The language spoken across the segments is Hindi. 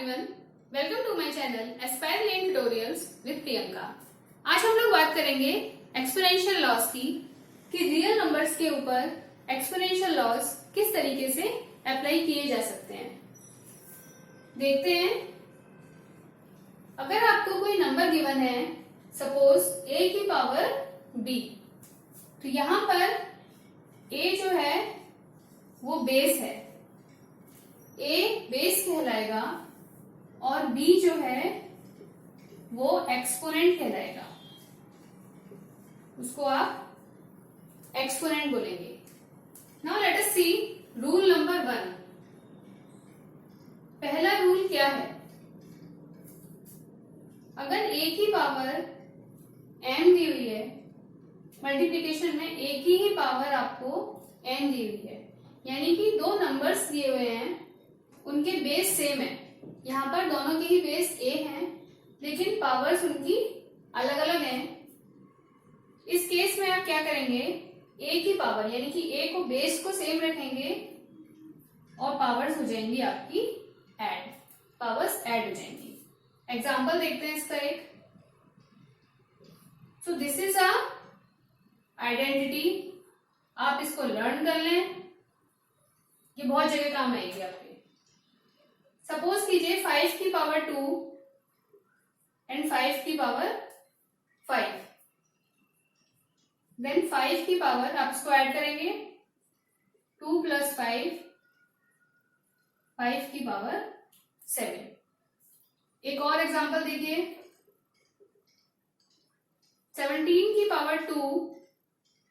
Everyone, welcome to my channel aspire learn tutorials with Priyanka. आज हम लोग बात करेंगे एक्सपोनेंशियल लॉस की कि रियल नंबर्स के ऊपर एक्सपोनेंशियल लॉस किस तरीके से अप्लाई किए जा सकते हैं। देखते हैं, अगर आपको कोई नंबर गिवन है, सपोज a की पावर b, तो यहां पर a जो है वो बेस है, a बेस कहलाएगा और b जो है वो एक्सपोनेंट कहलाएगा, उसको आप एक्सपोनेंट बोलेंगे। नाउ लेट अस सी रूल नंबर 1। पहला रूल क्या है? अगर a की पावर m दी हुई है, मल्टीप्लिकेशन में a की ही पावर आपको m दी हुई है, यानी कि दो नंबर्स दिए हुए हैं, उनके बेस सेम है। यहाँ पर दोनों के ही बेस a हैं, लेकिन पावर्स उनकी अलग अलग हैं। इस केस में आप क्या करेंगे, a की पावर यानी कि a को बेस को सेम रखेंगे और पावर्स हो जाएंगी आपकी ऐड, पावर्स ऐड हो जाएंगी। एग्जाम्पल देखते हैं इसका एक। So this is a identity, आप इसको लर्न कर लें, ये बहुत जगह काम आएगी आपके। सपोज कीजिए 5 की पावर 2 एंड 5 की पावर 5, देन 5 की पावर आप इसको ऐड करेंगे 2 प्लस 5, 5 की पावर 7। एक और एग्जांपल देखिए, 17 की पावर 2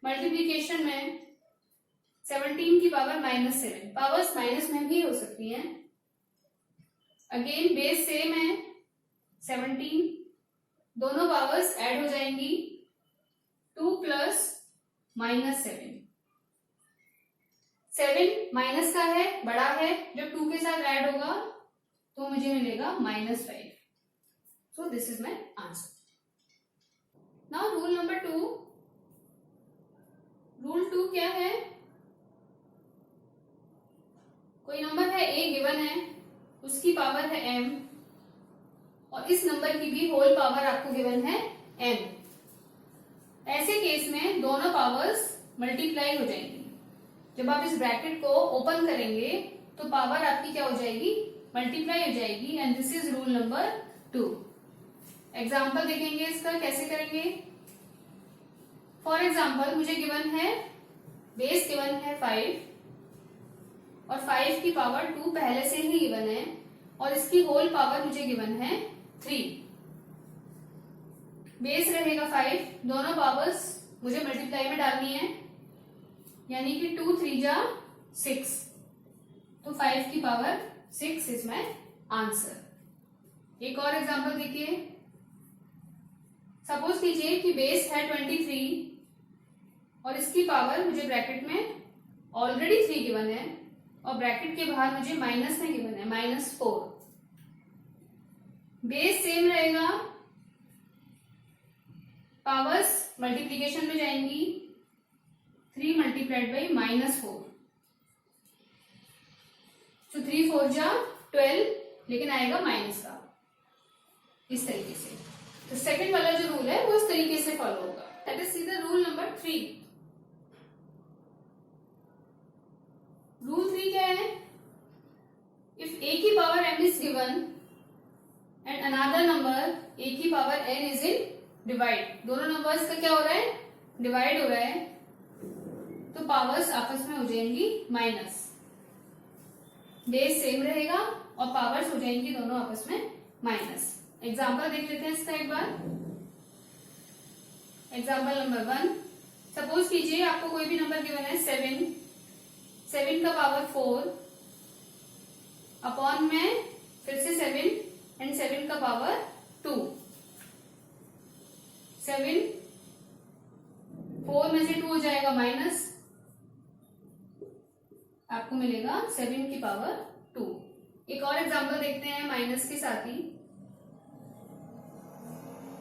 मल्टीप्लीकेशन में 17 की पावर -7, पावर्स माइनस में भी हो सकती हैं। अगेन बेस सेम है 17, दोनों पावर्स ऐड हो जाएंगी 2 प्लस -7। 7 माइनस का है, बड़ा है, जब 2 के साथ ऐड होगा तो मुझे मिलेगा -5। So this is my answer. Now rule number 2। Rule 2 क्या है? कोई नंबर है a गिवन है, उसकी पावर है m और इस नंबर की भी होल पावर आपको गिवन है n। ऐसे केस में दोनों पावर्स मल्टीप्लाई हो जाएंगी। जब आप इस ब्रैकेट को ओपन करेंगे तो पावर आपकी क्या हो जाएगी, मल्टीप्लाई हो जाएगी। And this is rule number 2। Example देखेंगे इसका कैसे करेंगे। फॉर एग्जाम्पल मुझे गिवन है, बेस गिवन है 5 और 5 की पावर 2 पहले से ही गिवन है और इसकी होल पावर मुझे गिवन है 3। बेस रहेगा 5, दोनों पावर्स मुझे मल्टीप्लाई में डालनी है, यानी कि 2 3 जा 6, तो 5 की पावर 6 इज माई आंसर। एक और एग्जांपल देखिए, सपोज कीजिए कि बेस है 23 और इसकी पावर मुझे ब्रैकेट में ऑलरेडी 3 गिवन है और ब्रैकेट के बाहर मुझे माइनस में गिवन है -4। बेस सेम रहेगा, पावर्स मल्टीप्लीकेशन में जाएंगी, 3 मल्टीप्लाइड बाई -4, तो 3 4 जा 12, लेकिन आएगा माइनस का, इस तरीके से। तो सेकंड वाला जो रूल है वो इस तरीके से फॉलो होगा। Let us see the rule number 3। Rule 3 क्या है? इफ a की power m is given and another number a की power n is in divide, दोनों नंबर्स का क्या हो रहा है, डिवाइड हो रहा है, तो पावर्स आपस में हो जाएंगी माइनस। बेस सेम रहेगा और पावर्स हो जाएंगी दोनों आपस में माइनस। एग्जाम्पल देख लेते हैं इसका एक बार। एग्जाम्पल नंबर 1, सपोज कीजिए आपको कोई भी नंबर गिवन है 7 का पावर 4 अपॉन में फिर से 7 एंड 7 का पावर 2। 7 4 में से 2 हो जाएगा माइनस, आपको मिलेगा 7 की पावर 2। एक और एग्जांपल देखते हैं माइनस के साथ ही।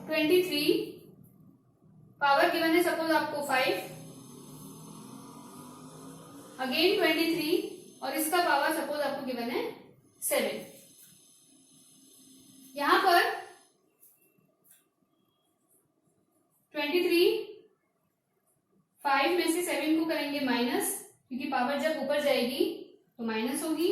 23 पावर गिवन है सपोज आपको 5, अगेन 23 और इसका पावर सपोज आपको गिवन है 7। करेंगे माइनस, क्योंकि पावर जब ऊपर जाएगी तो माइनस होगी।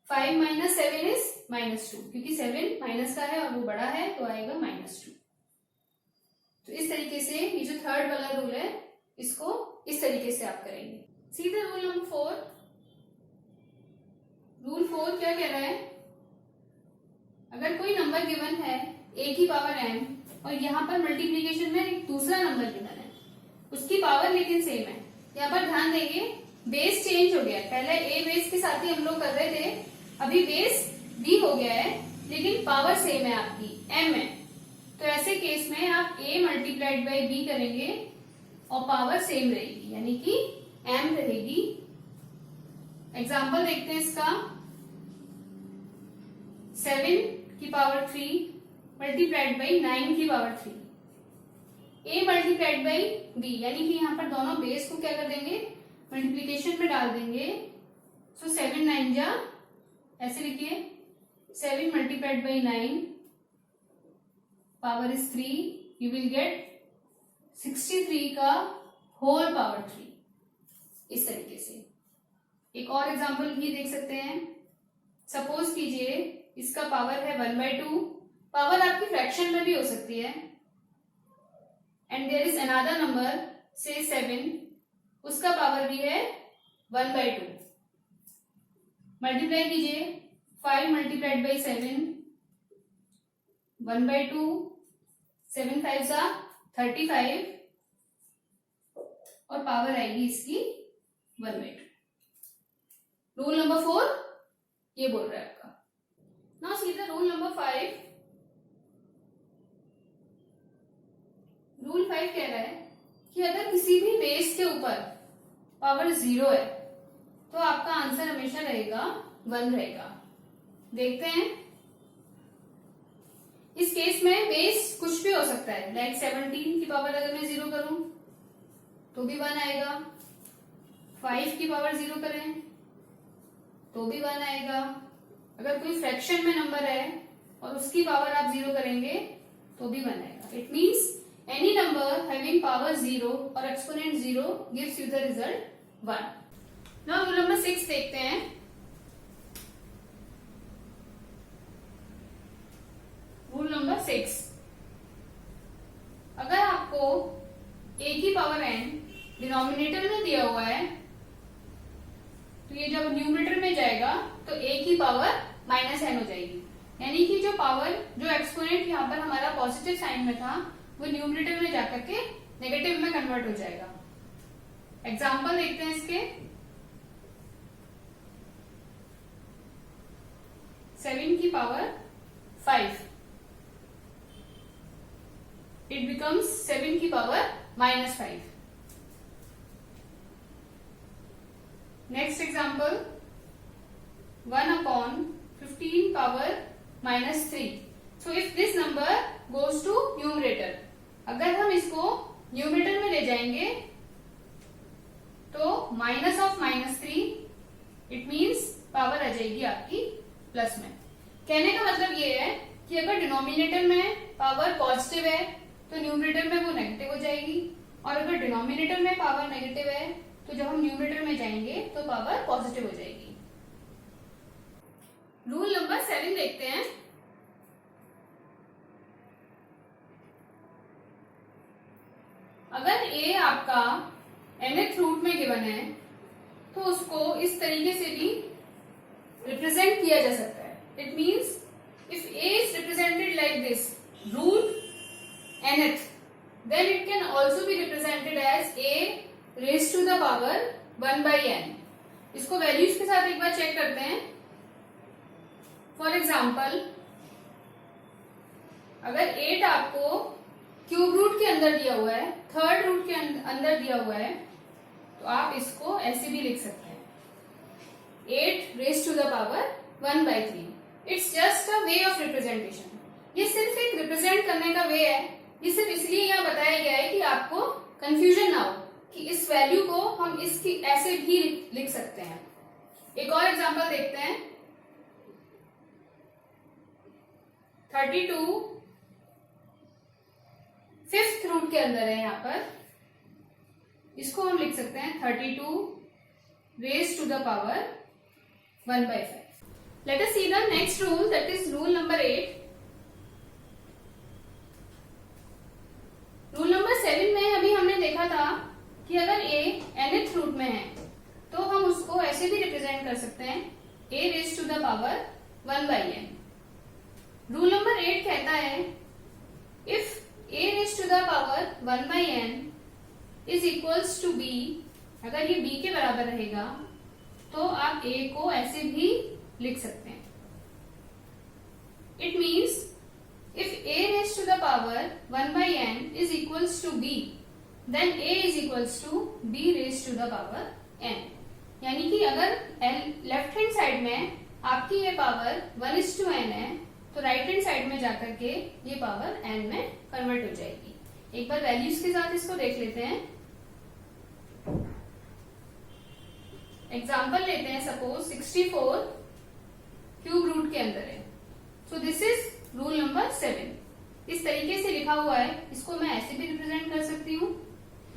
5 - 7 इज -2, क्योंकि 7 माइनस का है और वो बड़ा है तो आएगा -2। तो इस तरीके से ये जो थर्ड वाला रूल है इसको इस तरीके से आप करेंगे। सीधे रूल नंबर 4। रूल 4 क्या कह रहा है, अगर कोई नंबर गिवन है a की पावर m और यहाँ पर मल्टीप्लीकेशन में एक दूसरा नंबर गिवन है, उसकी पावर लेकिन सेम है। यहाँ पर ध्यान देंगे बेस चेंज हो गया है, पहले a बेस के साथ ही हम लोग कर रहे थे, अभी बेस b हो गया है लेकिन पावर सेम है आपकी m है। तो ऐसे केस में आप a मल्टीप्लाइड बाई b करेंगे और पावर सेम रहेगी, यानी कि m रहेगी। एग्जाम्पल देखते हैं इसका। 7 की पावर 3 मल्टीप्लाइड बाई 9 की power 3, a multiplied by b, यानी कि यहाँ पर दोनों बेस को क्या कर देंगे, मल्टीप्लीकेशन में डाल देंगे। सो 7 9 जा, ऐसे लिखिए 7 multiplied by 9 power is 3, you will get 63 का होल पावर 3। इस तरीके से एक और एग्जांपल भी देख सकते हैं। सपोज कीजिए इसका पावर है 1/2, पावर आपकी फ्रैक्शन में भी हो सकती है, and there is another number से 7, उसका पावर भी है 1/2। मल्टीप्लाई कीजिए 5 मल्टीप्लाइड बाई 7, 1/2, 7 5 जा 35 और पावर आएगी इसकी 1/2। रूल नंबर 4 ये बोल रहा है आपका। Now see the rule number 5। Rule 5 कह रहा है कि अगर किसी भी बेस के ऊपर पावर 0 है तो आपका आंसर हमेशा रहेगा 1 रहेगा। देखते हैं। इस केस में बेस कुछ भी हो सकता है, लाइक 17 की पावर अगर मैं 0 करूं तो भी 1 आएगा, 5 की पावर 0 करें तो भी 1 आएगा। अगर कोई फ्रैक्शन में नंबर है और उसकी पावर आप 0 करेंगे तो भी 1 आएगा। It means any number having power 0 और exponent 0 gives you the result 1। Now rule number 6 देखते हैं। रूल नंबर 6, अगर आपको a की पावर n डिनोमिनेटर में दिया हुआ है तो ये जब न्यूमरेटर में जाएगा तो a की पावर -n हो जाएगी, यानी कि जो पावर जो एक्सपोनेंट यहाँ पर हमारा पॉजिटिव साइन में था वो न्यूमरेटर में जाकर के नेगेटिव में कन्वर्ट हो जाएगा। एग्जाम्पल देखते हैं इसके। 7 की पावर 5, इट बिकम्स 7 की power -5। Next example 1/15 power -3। So if this number goes to numerator, अगर हम इसको न्यूमरेटर में ले जाएंगे तो -3, इट मीन्स पावर आ जाएगी आपकी प्लस में। कहने का मतलब ये है कि अगर डिनोमिनेटर में पावर पॉजिटिव है तो न्यूमरेटर में वो नेगेटिव हो जाएगी, और अगर डिनोमिनेटर में पावर नेगेटिव है तो जब हम न्यूमरेटर में जाएंगे तो पावर पॉजिटिव हो जाएगी। रूल नंबर 7 देखते हैं। अगर a आपका nth रूट में गिवन है तो उसको इस तरीके से भी रिप्रेजेंट किया जा सकता है। It means if a is represented like this, root nth, then it can also be represented as a raised to the power 1/n। इसको वैल्यूज के साथ एक बार चेक करते हैं। फॉर एग्जाम्पल अगर 8 आपको क्यूब रूट के अंदर दिया हुआ है, थर्ड रूट के अंदर दिया हुआ है, तो आप इसको ऐसे भी लिख सकते हैं 8 raised to the power 1/3। It's just a way of representation. ये सिर्फ एक रिप्रेजेंट करने का वे है। ये सिर्फ इसलिए यहाँ बताया गया है कि आपको कंफ्यूजन ना हो कि इस वैल्यू को हम इसकी ऐसे भी लिख सकते हैं। एक और एग्जांपल देखते हैं। 32 फिफ्थ रूट के अंदर है यहाँ पर, इसको हम लिख सकते हैं 32 raise to the power 1/5. Let us see the next rule, that is rule number 8. Rule number 7 में अभी हमने देखा था कि अगर a nth रूट में है तो हम उसको ऐसे भी रिप्रेजेंट कर सकते हैं a raise to the power 1/n. Rule number 8 कहता है if a raise to the power 1/n is equals to b, अगर ये b के बराबर रहेगा तो आप a को ऐसे भी लिख सकते हैं. It means if a raise to the power 1/n is equals to b, then a is equals to b raise to the power n. यानी कि अगर लेफ्ट हैंड साइड में आपकी ये पावर 1:n है तो राइट हैंड साइड में जाकर के ये पावर n में कन्वर्ट हो जाएगी. एक बार वैल्यूज के साथ इसको देख लेते हैं. एग्जाम्पल लेते हैं, सपोज 64 क्यूब रूट के अंदर है. So this is rule number 7. इस तरीके से लिखा हुआ है, इसको मैं ऐसे भी रिप्रेजेंट कर सकती हूँ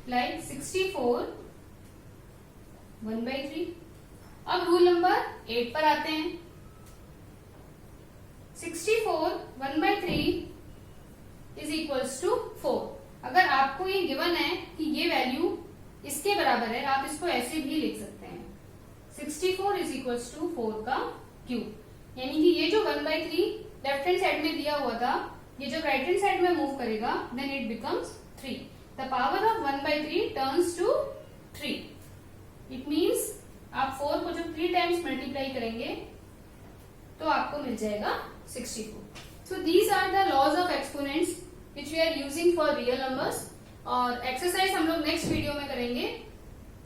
लाइक 64 1/3. अब रूल नंबर 8 पर आते हैं. 64 1/3 इज इक्वल्स टू 4. अगर आपको ये गिवन है कि ये वैल्यू इसके बराबर है, आप इसको ऐसे भी लिख सकते हैं 64 इज इक्वल्स टू 4 का क्यूब. यानी कि ये जो 1/3 लेफ्ट हैंड साइड में दिया हुआ था, ये जब राइट हैंड साइड में मूव करेगा then it becomes 3. The power of 1/3 turns to 3. इट मीन्स आप 4 को जब 3 टाइम्स मल्टीप्लाई करेंगे तो आपको मिल जाएगा 64. So these are the laws of exponents which we are using for real numbers. और एक्सरसाइज हम लोग नेक्स्ट वीडियो में करेंगे.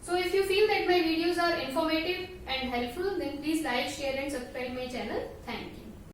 So if you feel that my videos are informative and helpful, then please like, share and subscribe my channel. Thank you.